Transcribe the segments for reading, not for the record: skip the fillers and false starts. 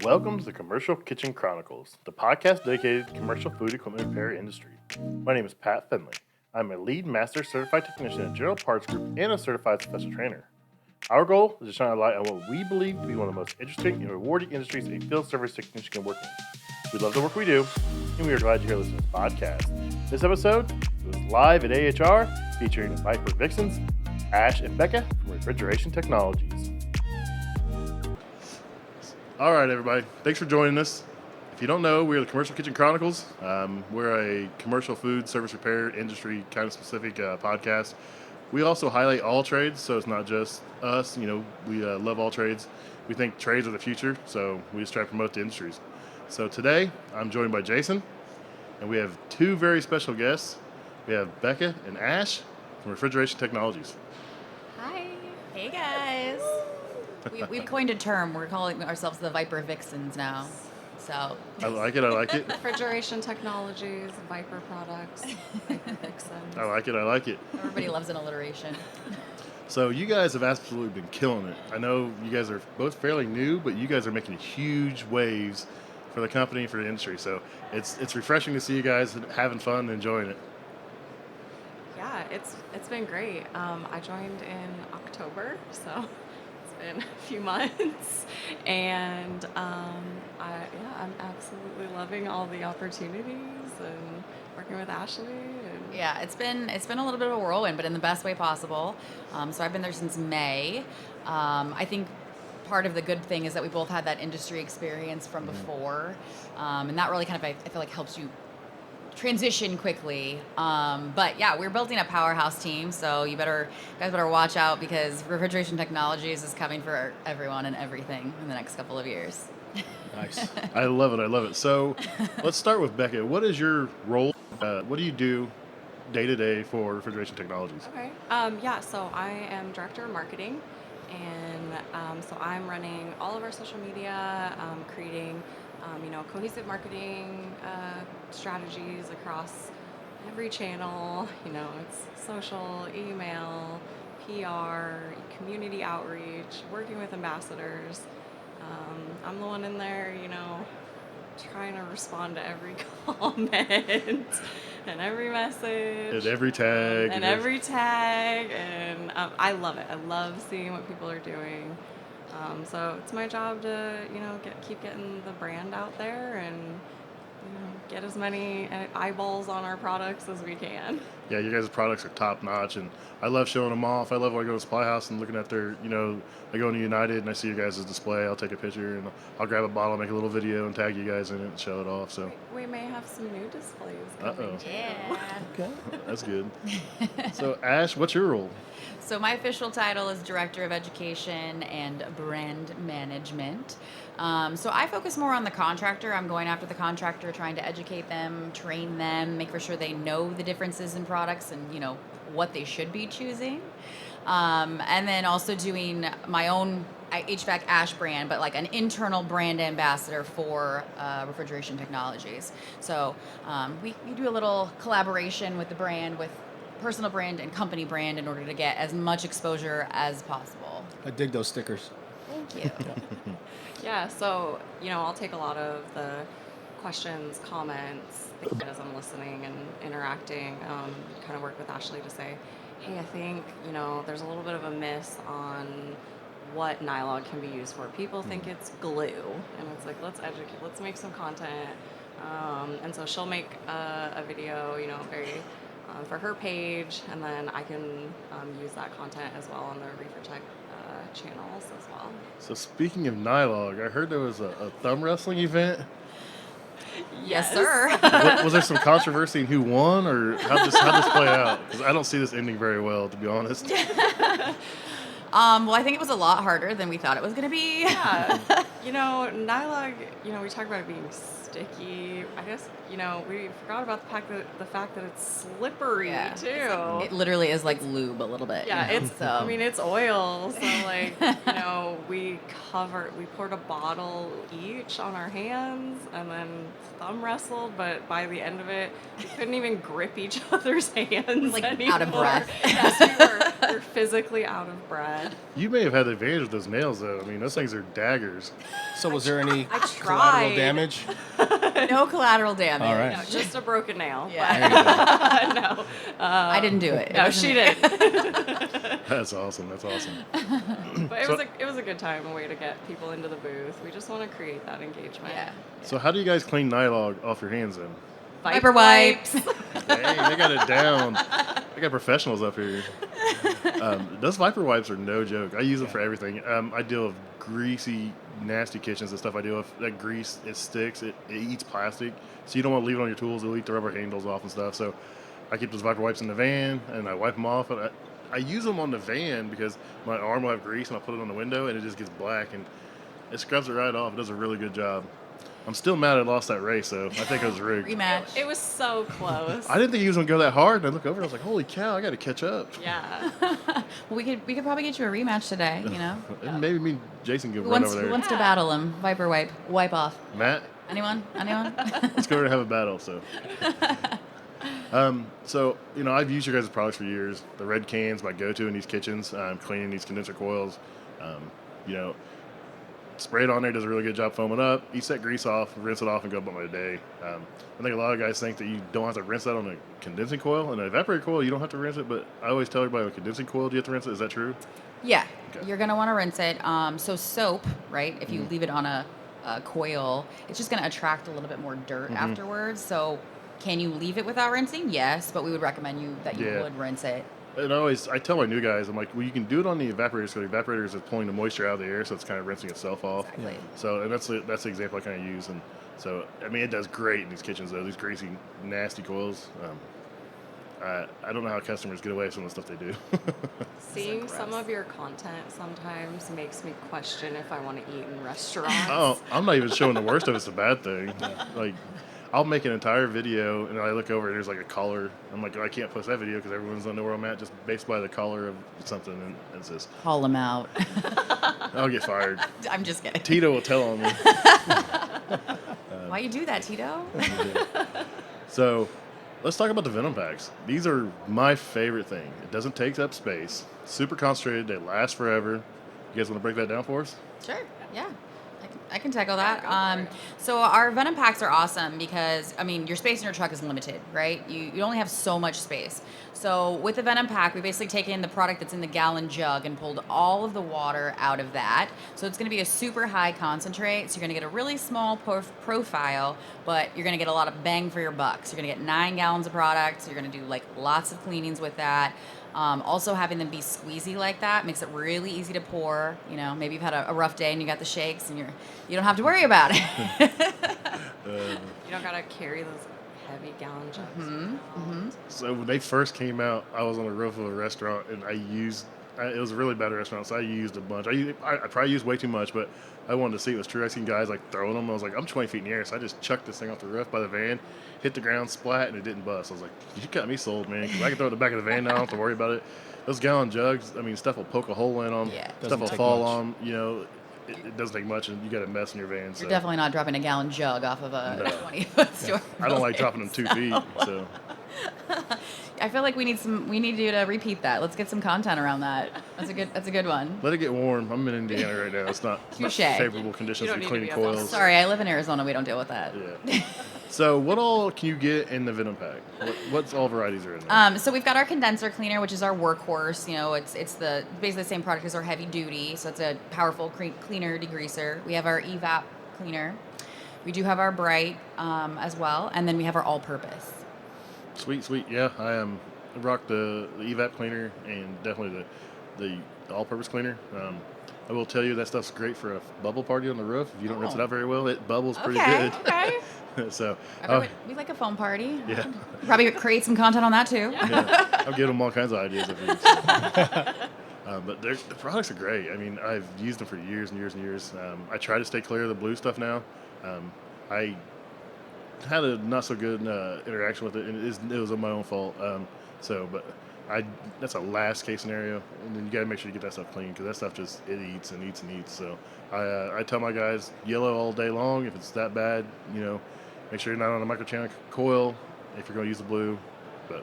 Welcome to the Commercial Kitchen Chronicles, the podcast dedicated to the commercial food equipment repair industry. My name is Pat Finley. I'm a lead master certified technician at General Parts Group and a certified special trainer. Our goal is to shine a light on what we believe to be one of the most interesting and rewarding industries a field service technician can work in. We love the work we do, and we are glad you're here listening to this podcast. This episode was live at AHR, featuring Viper Vixens, Ash and Becca from Refrigeration Technologies. All right, everybody. Thanks for joining us. If you don't know, we're the Commercial Kitchen Chronicles. We're a commercial food service repair industry kind of specific podcast. We also highlight all trades, so it's not just us. We love all trades. We think trades are the future, so we just try to promote the industries. So today, I'm joined by Jason, and we have two very special guests. We have Becca and Ash from Refrigeration Technologies. Hi. Hey, guys. We've coined a term. We're calling ourselves the Viper Vixens now. So I like it. Refrigeration Technologies, Viper Products, Viper Vixens. I like it. Everybody loves an alliteration. So you guys have absolutely been killing it. I know you guys are both fairly new, but you guys are making huge waves for the company, for the industry. So it's refreshing to see you guys having fun and enjoying it. Yeah, it's been great. I joined in October, so in a few months, and I'm absolutely loving all the opportunities and working with Ashley. And Yeah, it's been a little bit of a whirlwind, but in the best way possible. So I've been there since May. I think part of the good thing is that we both had that industry experience from before, and that really kind of I feel like helps you transition quickly. But yeah, we're building a powerhouse team, so you guys better watch out, because Refrigeration Technologies is coming for everyone and everything in the next couple of years. Nice. I love it. So let's start with Becca. What is your role? What do you do day to day for Refrigeration Technologies? Okay. So I am Director of Marketing, and so I'm running all of our social media, creating cohesive marketing strategies across every channel. It's social, email, PR, community outreach, working with ambassadors. I'm the one in there, trying to respond to every comment and every message. And every tag. And I love it. I love seeing what people are doing. So it's my job to, keep getting the brand out there and, get as many eyeballs on our products as we can. Yeah, you guys' products are top notch, and I love showing them off. I love when I go to Supply House and looking at their, I go into United and I see your guys' display. I'll take a picture and I'll grab a bottle, make a little video, and tag you guys in it and show it off. So we may have some new displays coming too. Yeah. Okay, that's good. So Ash, what's your role? So my official title is Director of Education and Brand Management. So I focus more on the contractor. I'm going after the contractor, trying to educate them, train them, make for sure they know the differences in products and, what they should be choosing. And then also doing my own HVAC Ash brand, but like an internal brand ambassador for Refrigeration Technologies. So we do a little collaboration with the brand, with personal brand and company brand, in order to get as much exposure as possible. I dig those stickers. Thank you. Yeah, so, I'll take a lot of the questions, comments, as I'm listening and interacting, kind of work with Ashley to say, hey, I think, there's a little bit of a miss on what nylon can be used for. People think it's glue, and it's like, let's educate, let's make some content. And so she'll make a video, very for her page, and then I can use that content as well on the Refrigeration channels as well. So speaking of Nylog, I heard there was a thumb wrestling event. Yes, sir. Was there some controversy in who won, or how'd this play out? Because I don't see this ending very well, to be honest. Well, I think it was a lot harder than we thought it was going to be. Yeah. Nylog, we talk about it being sticky. I guess, we forgot about the fact that it's slippery, too. It literally is like lube a little bit. Yeah, it's oil. So, we poured a bottle each on our hands and then thumb wrestled, but by the end of it, we couldn't even grip each other's hands like anymore. out of breath. Yes, we were physically out of breath. You may have had the advantage with those nails, though. I mean, those things are daggers. So was there any I collateral tried. damage? No collateral damage. All right. No, just a broken nail. Yeah. There you go. No. I didn't do it. It No, wasn't she me. did. That's awesome. That's awesome. But So- it was a good time, a way to get people into the booth. We just want to create that engagement. Yeah. So how do you guys clean nylon off your hands then? Viper wipes. Dang, they got it down. They got professionals up here. Those Viper wipes are no joke. I use them for everything. I deal with greasy, nasty kitchens and stuff. I deal with that grease. It sticks. It eats plastic. So you don't want to leave it on your tools. It'll eat the rubber handles off and stuff. So I keep those Viper wipes in the van and I wipe them off. And I use them on the van because my arm will have grease and I'll put it on the window and it just gets black and it scrubs it right off. It does a really good job. I'm still mad I lost that race, though. I think it was rigged. Rematch. It was so close. I didn't think he was going to go that hard. And I look over and I was like, holy cow, I got to catch up. Yeah. Well, we could probably get you a rematch today. You know. And maybe me and Jason can Who run wants, over who there. wants to battle him? Viper wipe off. Matt, Anyone? let's go over and have a battle. So, you know, I've used your guys' products for years. The red cans, my go-to in these kitchens, cleaning these condenser coils. You know, spray it on there, does a really good job foaming up. Eats that grease off, rinse it off, and go about my day. I think a lot of guys think that you don't have to rinse that on a condensing coil. And an evaporator coil, you don't have to rinse it, but I always tell everybody with a condensing coil, do you have to rinse it? Is that true? Yeah, Okay. you're gonna want to rinse it. So soap, right? If you leave it on a coil, it's just gonna attract a little bit more dirt afterwards. So, can you leave it without rinsing? Yes, but we would recommend that you Yeah. would rinse it. And I tell my new guys, I'm like, well, you can do it on the evaporators, because the evaporators is pulling the moisture out of the air, so it's kind of rinsing itself off. Exactly. So, and that's the example I kind of use. And so, I mean, it does great in these kitchens, though. These greasy, nasty coils. I don't know how customers get away with some of the stuff they do. Seeing So some gross. of your content sometimes makes me question if I want to eat in restaurants. Oh, I'm not even showing the worst of it's a bad thing. Like, I'll make an entire video, and I look over, and there's like a collar. I'm like, I can't post that video because everyone's gonna know where I'm at just based by the color of something, and it says, Call them out. I'll get fired. I'm just kidding. Tito will tell on me. Why you do that, Tito? So, let's talk about the Venom packs. These are my favorite thing. It doesn't take up space. Super concentrated. They last forever. You guys want to break that down for us? Sure. Yeah. I can tackle that. Yeah, go for it. So our Venom packs are awesome because, I mean, your space in your truck is limited, right? You only have so much space. So with the Venom pack, we basically taken the product that's in the gallon jug and pulled all of the water out of that. So it's going to be a super high concentrate. So you're going to get a really small profile, but you're going to get a lot of bang for your buck. So you're going to get 9 gallons of product. So you're going to do like lots of cleanings with that. Also having them be squeezy like that makes it really easy to pour. You know, maybe you've had a rough day and you got the shakes and you don't have to worry about it. You don't gotta carry those heavy gallon jugs. So when they first came out, I was on the roof of a restaurant, and it was a really bad restaurant, so I used a bunch. I probably used way too much, but I wanted to see if it was true. I seen guys like throwing them. I was like, I'm 20 feet in the air, so I just chucked this thing off the roof by the van, hit the ground, splat, and it didn't bust. I was like, you got me sold, man, because I can throw it in the back of the van now. I don't have to worry about it. Those gallon jugs, I mean, stuff will poke a hole in them. Yeah. Stuff Doesn't will take fall much. on, you know. It doesn't take much, and you got a mess in your van. So You're definitely not dropping a gallon jug off of a No. 20-foot store. I don't like dropping them 2 feet, so. I feel like we need you to repeat that. Let's get some content around that. That's a good one. Let it get warm. I'm in Indiana right now. It's not Touche. favorable conditions You for don't need to cleaning be up coils. Sorry, I live in Arizona. We don't deal with that. Yeah. So what all can you get in the Venom pack? What's all varieties are in there? So we've got our condenser cleaner, which is our workhorse. You know, it's basically the same product as our heavy duty. So it's a powerful cleaner degreaser. We have our evap cleaner. We do have our bright as well, and then we have our all-purpose. Sweet. Yeah, I rock the evap cleaner and definitely the all-purpose cleaner. I will tell you that stuff's great for a bubble party on the roof. If you don't rinse it Oh. out very well, it bubbles pretty Okay. good. Okay. So We like a foam party. yeah, Probably create some content on that too. I'll give them all kinds of ideas if you. But the products are great. I mean, I've used them for years and years and years. I try to stay clear of the blue stuff now. I had a not so good interaction with it, and it was my own fault. But that's a last case scenario, and then you got to make sure you get that stuff clean because that stuff just it eats and eats and eats. So I tell my guys yellow all day long. If it's that bad, you know, make sure you're not on a microchannel coil if you're going to use the blue. But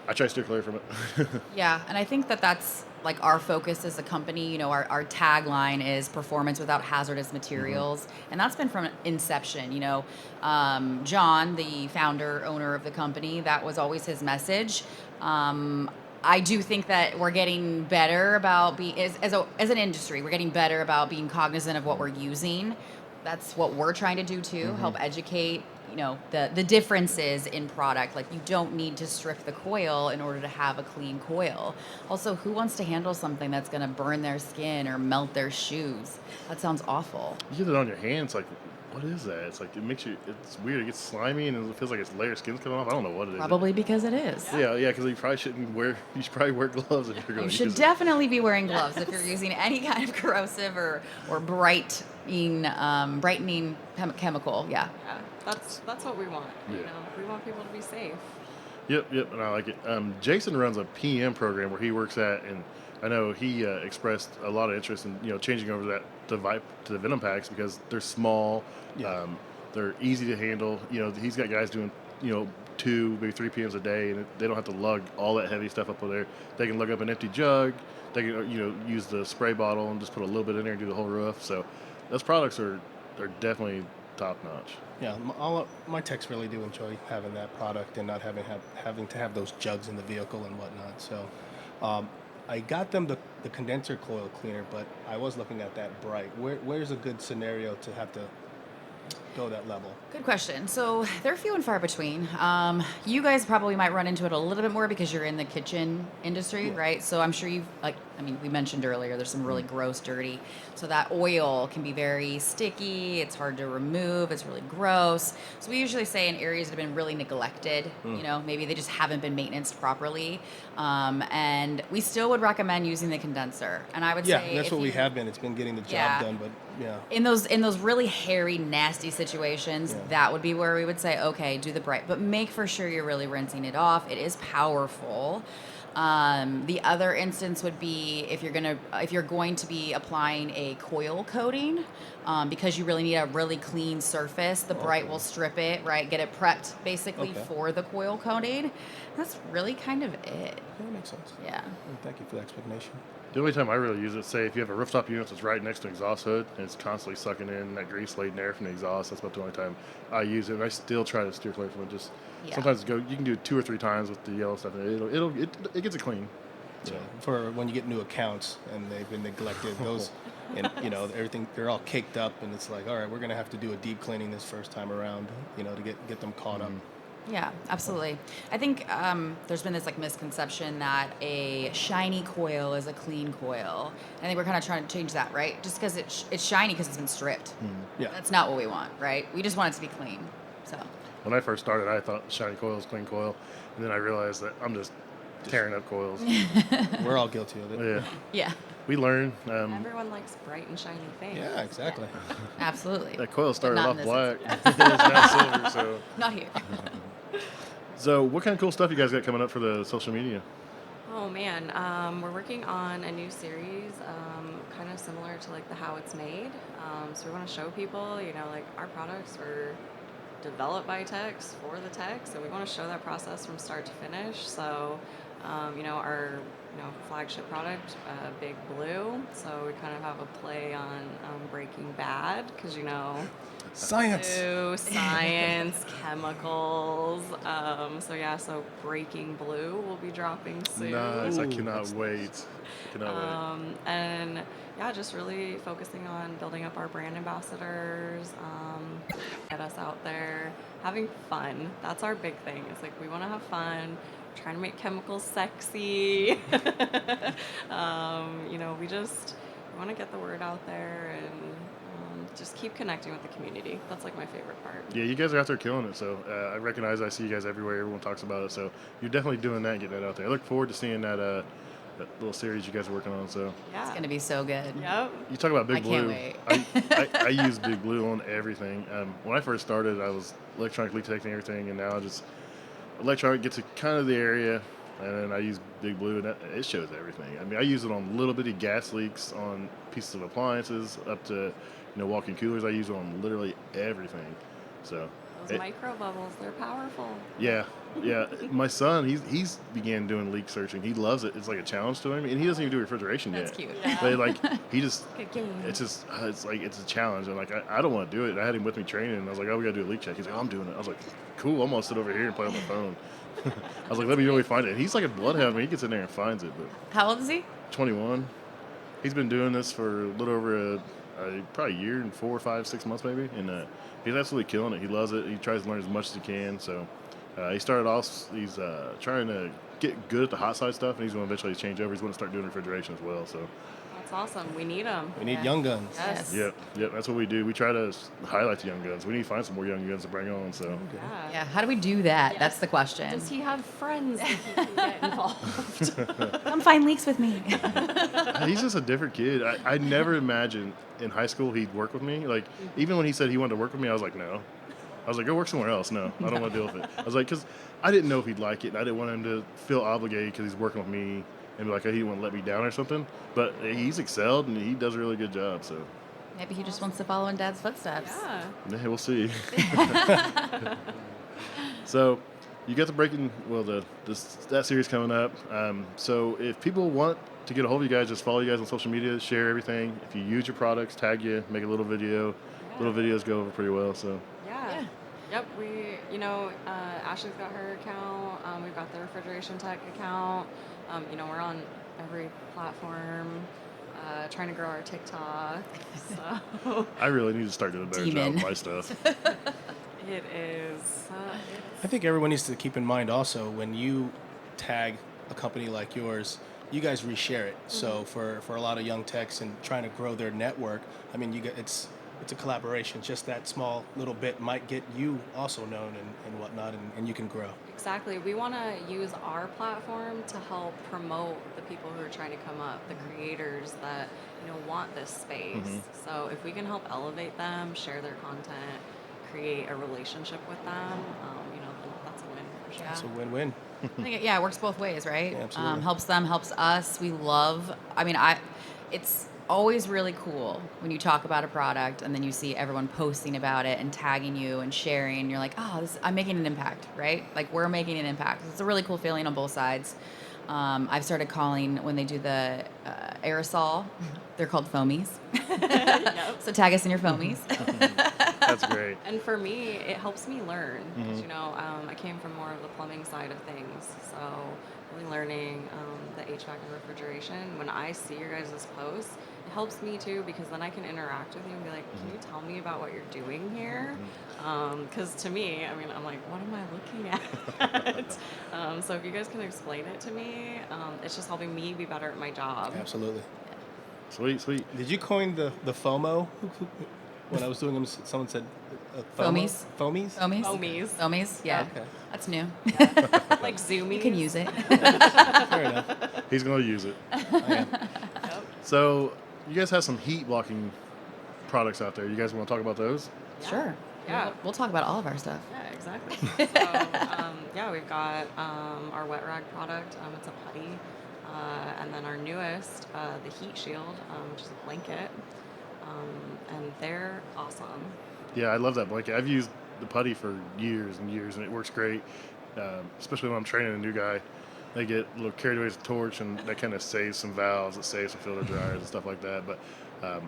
I try to steer clear from it. Yeah, and I think that that's like our focus as a company. You know, our tagline is performance without hazardous materials, and that's been from inception. You know, John, the founder, owner of the company, that was always his message. Um, I do think that we're getting better about being, as an industry, we're getting better about being cognizant of what we're using. That's what we're trying to do too, help educate, you know, the differences in product. Like, you don't need to strip the coil in order to have a clean coil. Also, who wants to handle something that's going to burn their skin or melt their shoes? That sounds awful. You get it on your hands, like, what is that? It's like, it makes you, it's weird. It gets slimy and it feels like it's layer skin's coming off. I don't know what it is. Probably because it is. Yeah, because you probably shouldn't wear, you should probably wear gloves if you're going You to should use it. definitely be wearing gloves if you're using any kind of corrosive or brightening chemical. Yeah. Yeah, that's what we want. You Yeah. know, we want people to be safe. Yep, and I like it. Jason runs a PM program where he works at, and I know he expressed a lot of interest in changing over that to the Venom packs because they're small, Yeah. they're easy to handle. He's got guys doing 2 maybe 3 PMs a day, and they don't have to lug all that heavy stuff up there. They can lug up an empty jug. They can use the spray bottle and just put a little bit in there and do the whole roof. So those products are definitely top notch. Yeah, my techs really do enjoy having that product and not having to have those jugs in the vehicle and whatnot. So, I got them the condenser coil cleaner, but I was looking at that bright. Where's a good scenario to have to go that level? Good question. So they're few and far between. You guys probably might run into it a little bit more because you're in the kitchen industry, Yeah. right? So I'm sure we mentioned earlier, there's some really gross, dirty. So that oil can be very sticky. It's hard to remove. It's really gross. So we usually say in areas that have been really neglected, maybe they just haven't been maintained properly. And we still would recommend using the condenser. And I would Yeah, say that's if what we you- have been. It's been getting the job Yeah. done, but yeah. in those really hairy, nasty situations, Yeah. that would be where we would say, okay, do the bright, but make for sure you're really rinsing it off. It is powerful. The other instance would be if you're going to be applying a coil coating, because you really need a really clean surface. The bright Okay. will strip it, right? Get it prepped basically Okay. for the coil coating. That's really kind of it. Yeah, that makes sense. Yeah. Thank you for the explanation. The only time I really use it, say if you have a rooftop unit that's right next to an exhaust hood and it's constantly sucking in that grease-laden air from the exhaust, that's about the only time I use it. And I still try to steer clear from it. Just Yeah. sometimes you can do it 2 or 3 times with the yellow stuff, and it gets it clean. Yeah. For when you get new accounts and they've been neglected, those and everything, they're all caked up, and it's like, all right, we're gonna have to do a deep cleaning this first time around, to get them caught up. Yeah, absolutely. I think there's been this misconception that a shiny coil is a clean coil. I think we're kind of trying to change that, right? Just because it's shiny because it's been stripped. Yeah. That's not what we want, right? We just want it to be clean. So When I first started, I thought shiny coil was clean coil, and then I realized that I'm just tearing up coils. We're all guilty of it. Yeah, yeah, we learn. Everyone likes bright and shiny things. Yeah, exactly. absolutely. That coil started not off in black. this It's now silver. Not here. So what kind of cool stuff you guys got coming up for the social media? Oh man, we're working on a new series, kind of similar to the How It's Made. So we want to show people, our products were developed by techs for the techs, so we want to show that process from start to finish. So, our flagship product, Big Blue. So we kind of have a play on Breaking Bad because Science. blue, science, chemicals. So Breaking Blue will be dropping soon. Nice. I Ooh, cannot that's wait. And yeah, just really focusing on building up our brand ambassadors, get us out there, having fun. That's our big thing. It's we want to have fun, trying to make chemicals sexy. We want to get the word out there and just keep connecting with the community. That's my favorite part. Yeah, you guys are out there killing it. So I see you guys everywhere. Everyone talks about it. So you're definitely doing that and getting that out there. I look forward to seeing that little series you guys are working on. So Yeah. It's gonna be so good. Yep. you talk about Big I Blue. can't wait. I use Big Blue on everything. When I first started, I was electronically detecting everything, and now I just electronic gets to kind of the area, and then I use Big Blue, and it shows everything. I mean, I use it on little bitty gas leaks on pieces of appliances up to walk-in coolers. I use it on literally everything. So Those micro bubbles, they're powerful. yeah, Yeah, my son, he's began doing leak searching. He loves it. It's like a challenge to him, and he doesn't even do refrigeration That's yet. cute. Yeah. But like he just, Good game. it's just it's like it's a challenge, and like I don't want to do it. I had him with me training, and I was like, oh, we gotta do a leak check. He's like, oh, I'm doing it. I was like, cool. I'm gonna sit over here and play on my phone. I was like, let me know when we find it. And he's like a bloodhound. He gets in there and finds it. But How old is he? 21, he's been doing this for a little over probably a year and 4 or 5, 6 months maybe, and he's absolutely killing it. He loves it. He tries to learn as much as he can. So he started off. He's trying to get good at the hot side stuff, and he's going to eventually change over. He's going to start doing refrigeration as well. So That's awesome. We need them. We need Yeah. young guns. Yes. yep, that's what we do. We try to highlight the young guns. We need to find some more young guns to bring on. So Yeah. Yeah. How do we do that? Yes. That's the question. Does he have friends that he can get involved? Come find leaks with me. he's just a different kid. I never imagined in high school he'd work with me. Like even when he said he wanted to work with me, I was like, no. I was like, go work somewhere else. No, I don't want to deal with it. I was like, because I didn't know if he'd like it, and I didn't want him to feel obligated because he's working with me and be like, oh, he didn't want to let me down or something. But he's excelled, and he does a really good job. So Maybe he just wants to follow in Dad's footsteps. Yeah. yeah, we'll see. So you got the breaking, well, that series coming up. So if people want to get a hold of you guys, just follow you guys on social media, share everything. If you use your products, tag you, make a little video. Little videos go over pretty well. So Yeah. Yep. Ashley's got her account. We've got the Refrigeration Tech account. We're on every platform. Trying to grow our TikTok. So I really need to start doing a better job Demon. with my stuff. it is. I think everyone needs to keep in mind also when you tag a company like yours, you guys reshare it. So for a lot of young techs and trying to grow their network, I mean, it's a collaboration. Just that small little bit might get you also known and whatnot, and you can grow. Exactly. We want to use our platform to help promote the people who are trying to come up, the creators that want this space. So if we can help elevate them, share their content, create a relationship with them, then that's a win for sure. Yeah. It's a win-win. I think it works both ways, right? Yeah, absolutely. Helps them, helps us. It's always really cool when you talk about a product and then you see everyone posting about it and tagging you and sharing. And you're like, oh, I'm making an impact, right? Like we're making an impact. It's a really cool feeling on both sides. I've started calling when they do the aerosol, they're called foamies. Yep. So tag us in your foamies. That's great. And for me, it helps me learn. 'Cause, I came from more of the plumbing side of things, so really learning the HVAC and refrigeration. When I see your guys' posts, it helps me too because then I can interact with you and be like, "Can you tell me about what you're doing here?" Because to me, I'm like, "What am I looking at?" So if you guys can explain it to me, it's just helping me be better at my job. Absolutely. Sweet. Did you coin the FOMO? When I was doing them, someone said FOMO? Foamies. Foamies? Foamies? Foamies. Foamies, yeah. Okay. That's new. Like Zoomies. You can use it. Fair enough. He's going to use it. I am. Yep. So you guys have some heat blocking products out there. You guys want to talk about those? Sure. Yeah. We'll talk about all of our stuff. Yeah, exactly. So, we've got our wet rag product. It's a putty. And then our newest, the heat shield, which is a blanket. And they're awesome. Yeah, I love that blanket. I've used the putty for years and years, and it works great, especially when I'm training a new guy. They get a little carried away with the torch, and that kind of saves some valves, it saves some filter dryers and stuff like that. But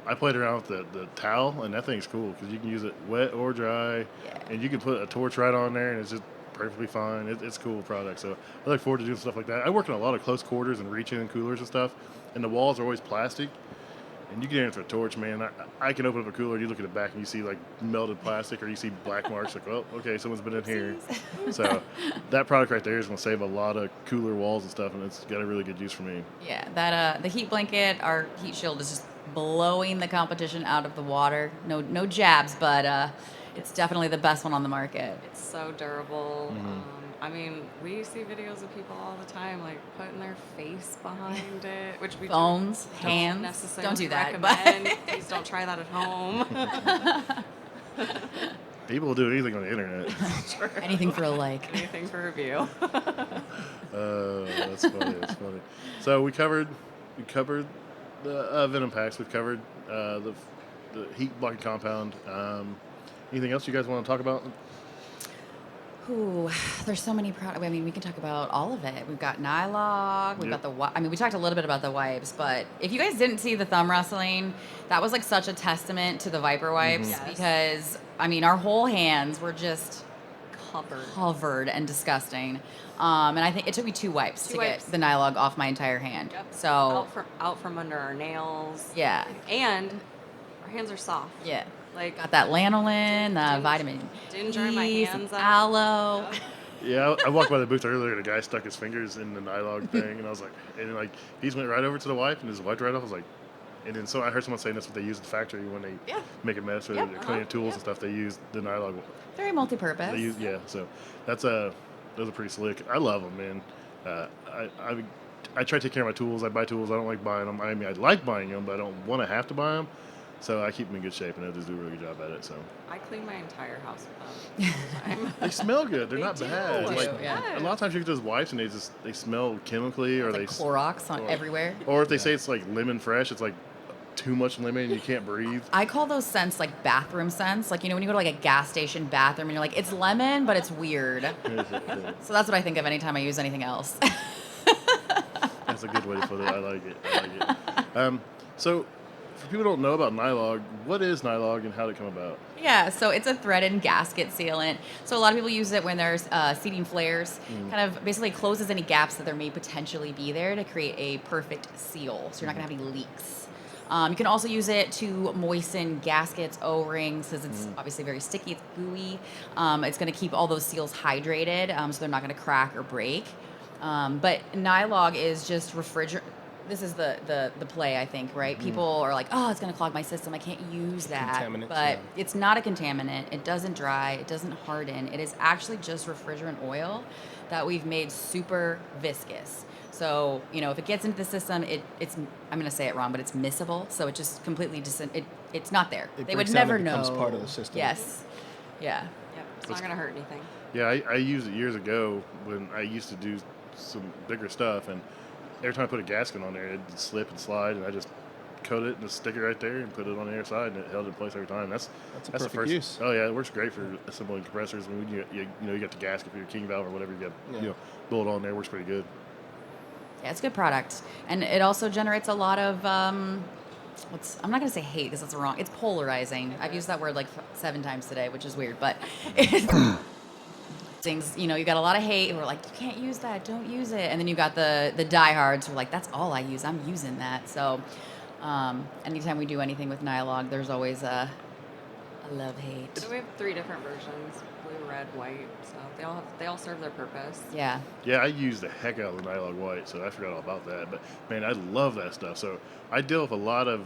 I played around with the towel, and that thing's cool because you can use it wet or dry, and you can put a torch right on there, and it's just perfectly fine. It's a cool product. So I look forward to doing stuff like that. I work in a lot of close quarters and reach-in coolers and stuff, and the walls are always plastic. And you get in with a torch, man. I can open up a cooler, and you look at the back, and you see like melted plastic, or you see black marks. Like, well, okay, someone's been in here. So that product right there is going to save a lot of cooler walls and stuff, and it's got a really good use for me. Yeah, that the heat blanket, our heat shield is just blowing the competition out of the water. No jabs, but it's definitely the best one on the market. It's so durable. We see videos of people all the time, like putting their face behind it, which we Phones, don't hands. necessarily Don't do that. recommend. Please don't try that at home. People will do anything on the internet. Sure. Anything for a like. Anything for review. That's funny. That's funny. So we covered the venom packs. We've covered the heat blocking compound. Anything else you guys want to talk about? Ooh, there's so many products. I mean, we can talk about all of it. We've got Nylog. We've Yep. got I mean, we talked a little bit about the wipes, but if you guys didn't see the thumb wrestling, that was like such a testament to the Viper wipes Yes. because, I mean, our whole hands were just Covered. covered and disgusting. And I think it took me 2 wipes Two to wipes. get the Nylog off my entire hand. Yep. So, Out from under our nails. yeah. And our hands are soft. Yeah. Like, Got that lanolin, Didn't- vitamin didn't dry my E, hands some up. aloe. Yep. Yeah, I walked by the booth earlier and a guy stuck his fingers in the Nylog thing, and I was like, and like, he just went right over to the wipe and just wiped right off. I was like, and then so I heard someone saying that's what they use at the factory when they Yeah. make a mess or Yep. they're cleaning tools and stuff. They use the Nylog. Very multi-purpose. They use, yeah, so that's those are pretty slick. I love them, man. I try to take care of my tools. I buy tools. I don't like buying them. I mean, I like buying them, but I don't want to have to buy them. So I keep them in good shape, and they just do a really good job at it. So I clean my entire house with them all the time. they smell good. They're They not do. bad. They Like do, yeah. a lot of times you get those wipes, and they smell chemically, or It's they like Clorox on or- everywhere. or if they say it's like lemon fresh, it's like too much lemon and you can't breathe. I call those scents like bathroom scents. Like, you know, when you go to like a gas station bathroom and you're like, it's lemon, but it's weird. So that's what I think of anytime I use anything else. That's a good way to put it. I like it. So for people who don't know about Nylog, what is Nylog and how did it come about? Yeah, so it's a threaded gasket sealant. So a lot of people use it when there's seating flares. Kind of basically closes any gaps that there may potentially be there to create a perfect seal. So you're not going to have any leaks. You can also use it to moisten gaskets, O-rings, because it's obviously very sticky. It's gooey. It's going to keep all those seals hydrated, so they're not going to crack or break. But Nylog is just refrigerant. This is the play, I think, right? People are like, oh, it's going to clog my system. I can't use that. Contaminants, But yeah. it's not a contaminant. It doesn't dry. It doesn't harden. It is actually just refrigerant oil that we've made super viscous. So, you know, if it gets into the system, it's I'm going to say it wrong, but it's miscible. So it just completely it's not there. It They would breaks down never and becomes know. part of the system. Yes. Yeah. Yep. It's not going to hurt anything. Yeah, I used it years ago when I used to do some bigger stuff, and every time I put a gasket on there, it'd slip and slide, and I just coat it and just stick it right there and put it on the other side, and it held it in place every time. That's That's a the perfect first use. Oh yeah, it works great for assembling compressors. I mean, you got the gasket for your king valve or whatever you got, Yeah. built on there. It works pretty good. Yeah, it's a good product. And it also generates a lot of, I'm not going to say hate because that's wrong. It's polarizing. I've used that word like 7 times today, which is weird, but things, you got a lot of hate who are like, you can't use that, don't use it. And then you got the diehards who are like, that's all I use, I'm using that. So anytime we do anything with Nylog, there's always a love-hate. So we have 3 different versions: blue, red, white. So they all serve their purpose. Yeah. Yeah, I use the heck out of the Nylog White, so I forgot all about that. But man, I love that stuff. So I deal with a lot of,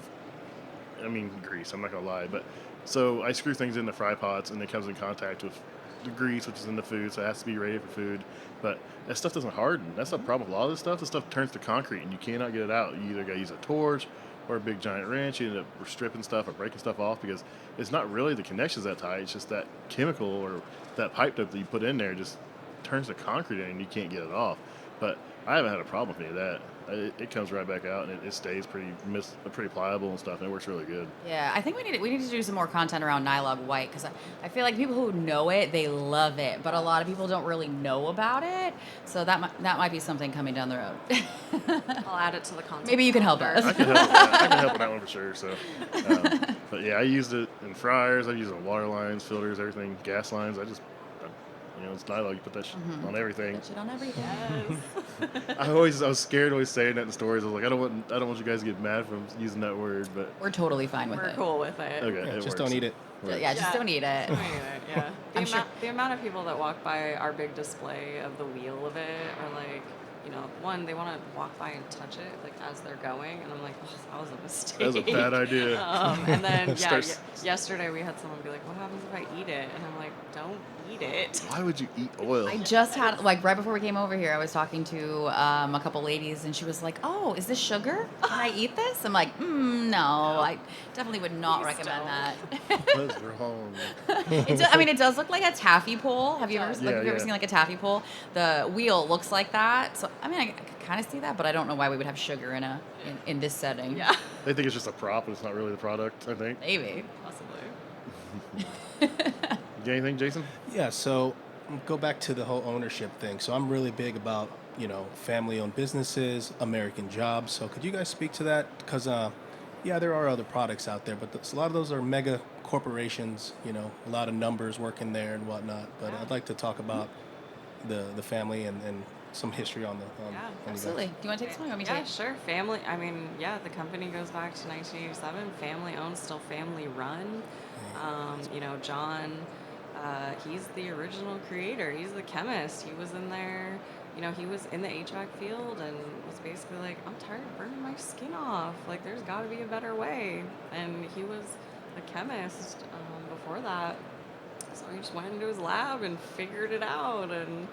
grease. I'm not gonna lie, but so I screw things in the fry pots, and it comes in contact with the grease, which is in the food, so it has to be ready for food. But that stuff doesn't harden. That's the problem with a lot of this stuff. This stuff turns to concrete, and you cannot get it out. You either gotta use a torch or a big giant wrench. You end up stripping stuff or breaking stuff off because it's not really the connections that tight. It's just that chemical or that pipe dope that you put in there just turns to concrete and you can't get it off. But I haven't had a problem with any of that. It comes right back out and it stays pretty pliable and stuff, and it works really good. Yeah, I think we need to do some more content around Nylog White because I feel like people who know it, they love it, but a lot of people don't really know about it. So that might be something coming down the road. I'll add it to the content. Maybe you can help calendar. us. I can help with that one for sure. So, but yeah, I used it in fryers. I used it on water lines, filters, everything, gas lines. It's Nylog. You put that on everything. Put shit on everything. Yes. I was scared always saying that in stories. I was like, I don't want you guys to get mad from using that word, but We're totally fine with We're it. cool with it. okay, Yeah, it just works. don't eat it. Yeah, just don't eat it. Don't eat it, yeah. I'm sure- The amount of people that walk by our big display of the wheel of it are like, one, they want to walk by and touch it like as they're going, and I'm like, oh, that was a mistake. That was a bad idea. And then Starts- yesterday we had someone be like, what happens if I eat it? And I'm like, don't eat it. Why would you eat oil? I just had, like, right before we came over here, I was talking to a couple ladies, and she was like, oh, is this sugar? Can I eat this? I'm like, no, I definitely would not Please recommend don't. that. What's wrong? It does look like a taffy pole. Have you ever Yeah. seen like a taffy pole? The wheel looks like that. So I could kind of see that, but I don't know why we would have sugar in this setting. Yeah, They think it's just a prop, and it's not really the product. I think. Maybe. possibly. You got anything, Jason? Yeah, so go back to the whole ownership thing. So I'm really big about, family-owned businesses, American jobs. So could you guys speak to that? Because, yeah, there are other products out there, but a lot of those are mega corporations, a lot of numbers working there and whatnot. But Yeah. I'd like to talk about the family and some history Yeah. on you Absolutely. guys. Do you want to take this one? Or want me to Yeah, take it? sure. Family. I mean, yeah, the company goes back to 1987. Family owned, still family run. John, he's the original creator. He's the chemist. He was in there. He was in the HVAC field and was basically like, I'm tired of burning my skin off. Like, there's got to be a better way. And he was a chemist before that. So he just went into his lab and figured it out. And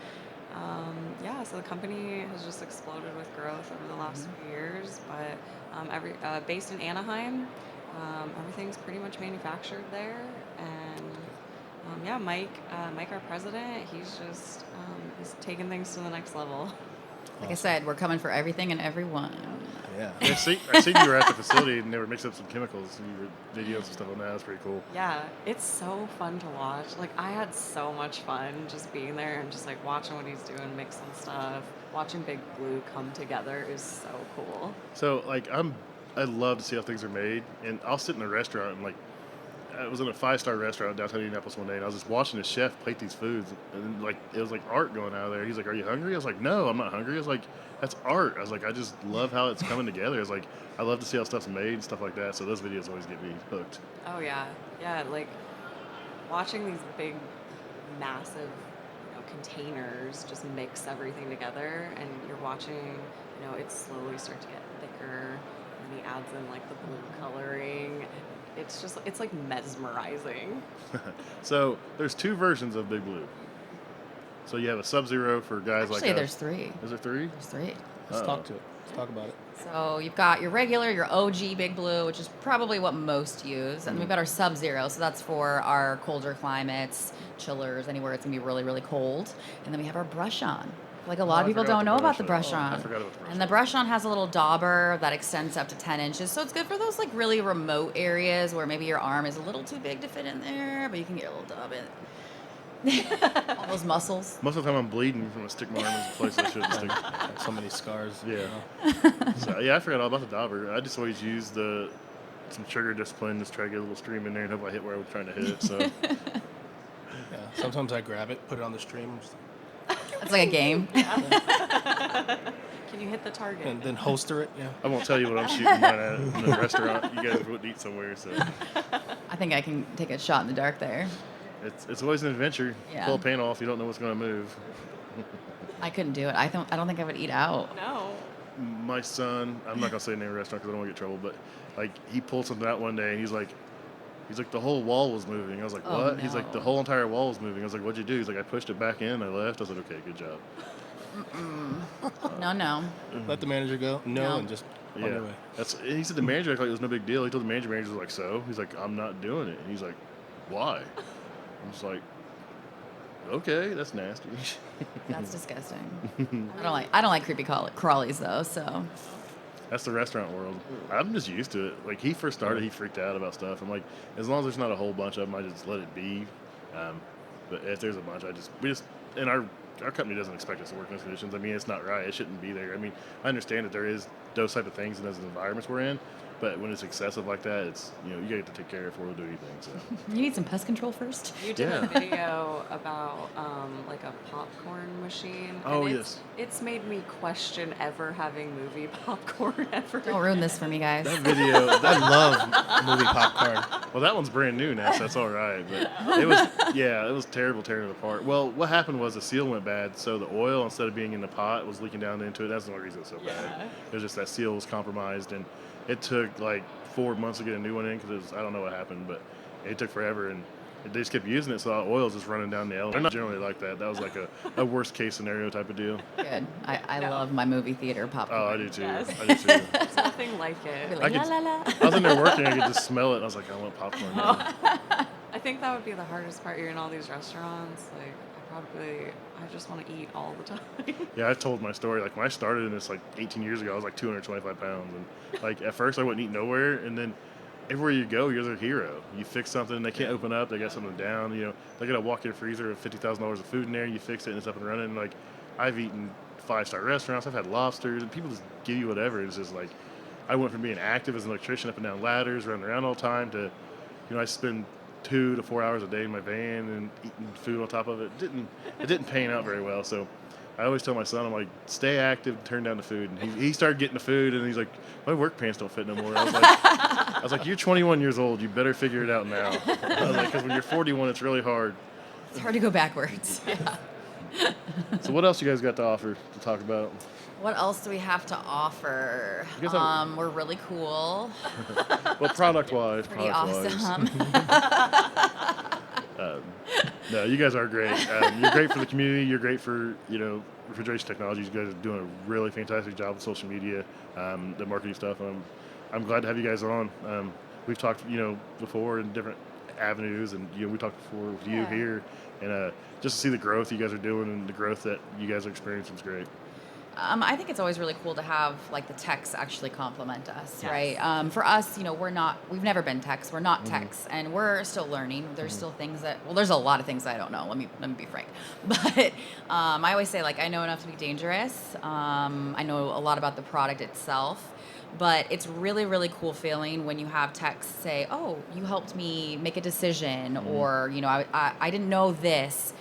yeah, so the company has just exploded with growth over the last few years. But based in Anaheim, everything's pretty much manufactured there. And yeah, Mike, our president, he's taking things to the next level. Like I said, we're coming for everything and everyone. Yeah. I see you were at the facility and they were mixing up some chemicals and you were videos and stuff on that. That's pretty cool. Yeah, it's so fun to watch. Like, I had so much fun just being there and just like watching what he's doing, mixing stuff. Watching Big Blue come together is so cool. So like I love to see how things are made, and I'll sit in a restaurant and like I was in a 5-star restaurant downtown Indianapolis one day, and I was just watching the chef plate these foods, and like it was like art going out of there. He's like, "Are you hungry?" I was like, "No, I'm not hungry." I was like, "That's art." I was like, "I just love how it's coming together." I was like, "I love to see how stuff's made and stuff like that." So those videos always get me hooked. Oh yeah, yeah. Like watching these big, massive, containers just mix everything together, and you're watching, it slowly start to get thicker, and he adds in like the blue coloring. It's like mesmerizing. So there's 2 versions of Big Blue. So you have a Sub-Zero for guys Actually, like there's us. 3. Is there 3? There's 3. Let's Uh-oh. talk to it. Let's talk about it. So you've got your regular, your OG Big Blue, which is probably what most use, and we've got our Sub-Zero, so that's for our colder climates, chillers, anywhere it's gonna be really, really cold. And then we have our Brush On. Like a lot of I people forgot don't the know about the Brush Brush On. On. I forgot about the Brush And the On. Brush On has a little dauber that extends up to 10 inches, so it's good for those like really remote areas where maybe your arm is a little too big to fit in there, but you can get a little dub in. All those muscles. Most of the time I'm bleeding from a stick my arm in a place I shouldn't stick. Got so many scars. Yeah. So yeah, I forgot all about the dauber. I just always use some trigger discipline, just try to get a little stream in there and hope I hit where I was trying to hit. So Yeah. Sometimes I grab it, put it on the stream, It's like a game. Can you hit the target? and then holster it. Yeah. I won't tell you what I'm shooting mine at in a restaurant. You guys wouldn't eat somewhere, so I think I can take a shot in the dark there. it's always an adventure. Yeah. Pull a pan off, you don't know what's going to move. I couldn't do it. I don't think I would eat out. No. My son, I'm not gonna say the name of the restaurant because I don't want to get in trouble, but like he pulled something out one day and he's like the whole wall was moving. I was like, Oh, what? He's like, no. the whole entire wall was moving. I was like, what'd you do? He's like, I pushed it back in. I left. I was like, okay, good job. No. Let the manager go. No, No. and just on Yeah, your way. he said the manager acted like it was no big deal. He told the manager was like, so he's like, I'm not doing it. And he's like, why? I'm just like, okay, that's nasty. That's disgusting. I don't like creepy crawlies though. So That's the restaurant world. I'm just used to it. Like he first started, he freaked out about stuff. I'm like, as long as there's not a whole bunch of them, I just let it be. But if there's a bunch, and our company doesn't expect us to work in those conditions. I mean, it's not right. It shouldn't be there. I mean, I understand that there is those type of things in those environments we're in, but when it's excessive like that, it's you get to take care of before we do anything. So you need some pest control first. You did Yeah. a video about like a popcorn machine. Oh, and yes. It's made me question ever having movie popcorn ever. Don't ruin this for me, guys. that video, I love movie popcorn. well, that one's brand new now, so that's all right. But it was terrible tearing it apart. Well, what happened was the seal went bad, so the oil instead of being in the pot was leaking down into it. That's the only reason it's so bad. It was just that seal was compromised, and it took like 4 months to get a new one in because I don't know what happened, but it took forever, and they just kept using it, so the oil's just running down the elevator. They're not generally like that. That was like a worst case scenario type of deal. Good. I No. love my movie theater popcorn. Oh, I do too. Yes. I do too. There's nothing like Be it. like, I could- la, la, la. I was in there working, I could just smell it, and I was like, I want popcorn now. I think that would be the hardest part. You're in all these restaurants. Like, I just want to eat all the time. Yeah, I've told my story. Like when I started in this like 18 years ago, I was like 225 pounds, and like at first I wouldn't eat nowhere, and then everywhere you go, you're their hero. You fix something, they can't open up, they got something down, they got a walk-in freezer with $50,000 of food in there, you fix it and it's up and running. Like, I've eaten 5-star restaurants, I've had lobsters, and people just give you whatever. It's just like, I went from being active as an electrician up and down ladders, running around all the time, to, I spend 2 to 4 hours a day in my van and eating food on top of it. It didn't pan out very well, so I always tell my son, I'm like, stay active, turn down the food. And he started getting the food, and he's like, my work pants don't fit no more. I was like, you're 21 years old. You better figure it out now. I was like, because when you're 41, it's really hard. It's hard to go backwards. Yeah. So what else you guys got to offer to talk about? What else do we have to offer? We're really cool. Well, product-wise. Pretty awesome. No, you guys are great. You're great for the community. You're great for, Refrigeration Technologies. You guys are doing a really fantastic job with social media, the marketing stuff. I'm glad to have you guys on. We've talked, before in different avenues, and we talked before with you here, and just to see the growth you guys are doing and the growth that you guys are experiencing is great. I think it's always really cool to have the techs actually compliment us, Yes. right? For us, we've never been techs. We're not techs, and we're still learning. There's still things there's a lot of things I don't know. Let me be frank. But I always say, I know enough to be dangerous. I know a lot about the product itself. But it's really, really cool feeling when you have techs say, oh, you helped me make a decision, or, I didn't know this.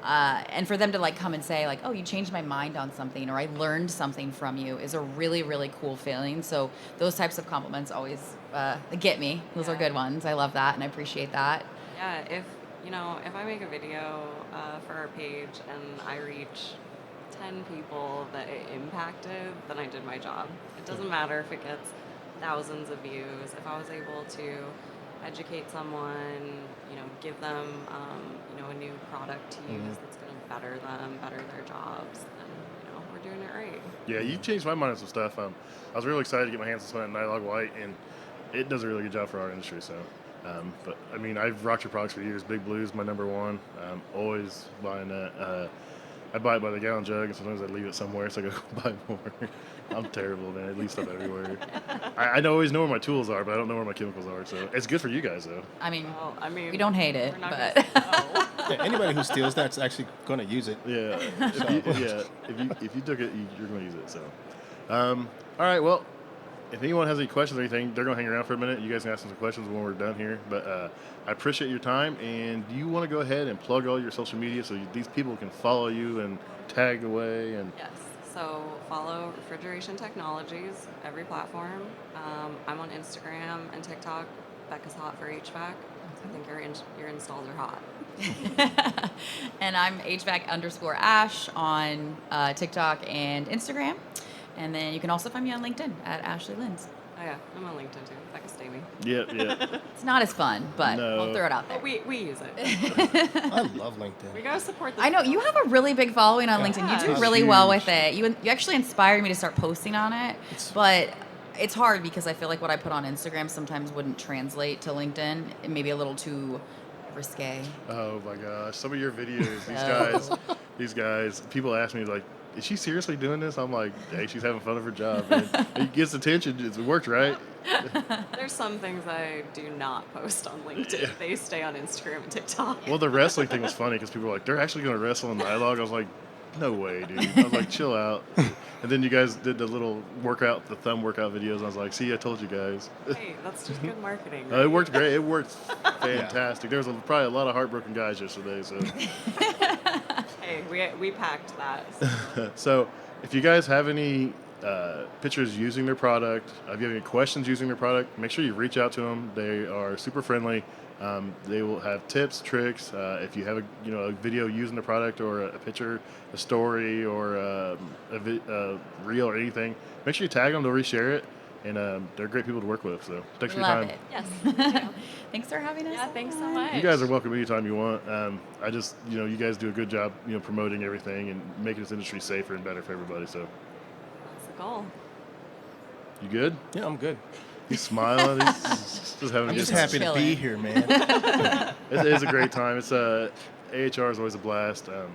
And for them to come and say oh, you changed my mind on something, or I learned something from you, is a really, really cool feeling. So those types of compliments always they get me. Those are good ones. I love that and I appreciate that. Yeah, if I make a video for our page and I reach 10 people that it impacted, then I did my job. It doesn't matter if it gets thousands of views. If I was able to educate someone, give them, a new product to use that's going to better them, better their jobs, then, we're doing it right. Yeah, you changed my mind on some stuff. I was really excited to get my hands on some of that Nylog White, and it does a really good job for our industry. So, but I mean, I've rocked your products for years. Big Blue's my number one. Always buying that. I buy it by the gallon jug, and sometimes I leave it somewhere, so I go buy more. I'm terrible, man. I leave stuff everywhere. I always know where my tools are, but I don't know where my chemicals are. So it's good for you guys, though. I mean, we don't hate it, we're not but gonna say no. Anybody who steals that's actually going to use it. Yeah. If you took it, you're going to use it. So, all right. Well, if anyone has any questions or anything, they're going to hang around for a minute. You guys can ask them some questions when we're done here. But I appreciate your time. And do you want to go ahead and plug all your social media so these people can follow you and tag away? And Yes. So follow Refrigeration Technologies, every platform. I'm on Instagram and TikTok. Becca's hot for HVAC. I think your installs are hot. And I'm HVAC_Ash on TikTok and Instagram. And then you can also find me on LinkedIn at Ashley Linz. Oh yeah, I'm on LinkedIn too. Becca Stamey. yeah. It's not as fun, but No. we'll throw it out there. But we use it. I love LinkedIn. We gotta support this. I know you have a really big following on Yeah. LinkedIn. You do It's really well huge. with it. You actually inspired me to start posting on it, but it's hard because I feel like what I put on Instagram sometimes wouldn't translate to LinkedIn. It may be a little too risque. Oh my gosh, some of your videos, Oh. these guys, people ask me is she seriously doing this? I'm like, hey, she's having fun of her job, man. It gets attention. It worked, right? There's some things I do not post on LinkedIn. Yeah. They stay on Instagram and TikTok. Well, the wrestling thing was funny because people were like, they're actually going to wrestle in Nylog. I was like, no way, dude. I was like, chill out. And then you guys did the little workout, the thumb workout videos. And I was like, see, I told you guys. Hey, that's just good marketing. It worked great. It worked fantastic. There was probably a lot of heartbroken guys yesterday. So, Hey, we packed that. so if you guys have any pictures using their product, if you have any questions using their product, make sure you reach out to them. They are super friendly. They will have tips, tricks. If you have a video using the product, or a picture, a story, or a reel or anything, make sure you tag them. They'll reshare it, and they're great people to work with. So thanks for your Love time. it. Yes. Thanks for having us. Yeah, thanks so on. much. You guys are welcome anytime you want. I just, you guys do a good job, promoting everything and making this industry safer and better for everybody. So, That's the goal. you good? Yeah, I'm good. He's smiling. He's just having a I'm good just time. happy to be chilling. here, man. It's a great time. It's AHR is always a blast. Yeah,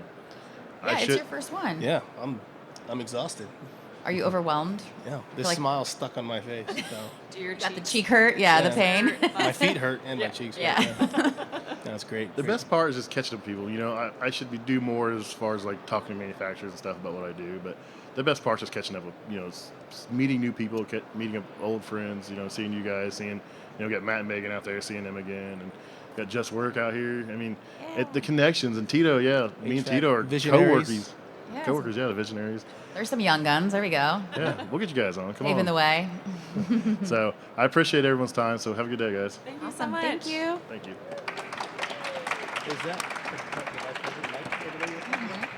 it's your first one. Yeah, I'm exhausted. Are you overwhelmed? Yeah, this like- smile stuck on my face. So Do your Got the cheeks cheek hurt? Yeah, the Yeah. pain. hurt? my feet hurt and my cheeks hurt. Yeah. That's great. The Great. best part is just catching up with people. You know, I should do more as far as like talking to manufacturers and stuff about what I do, but the best part is just catching up with, you know, meeting new people, meeting up old friends, you know, seeing you guys, seeing, you know, got Matt and Megan out there, seeing them again, and got Just Work out here. I mean, the connections, and Tito, me and HVAC Tito are visionaries. coworkers, the visionaries. There's some young guns. There we go. Yeah, we'll get you guys on. Come Paving on. the way. So I appreciate everyone's time. So have a good day, guys. Thank you so Awesome. much. Thank you. Thank you. Is that the vice president Mike over there you're talking about?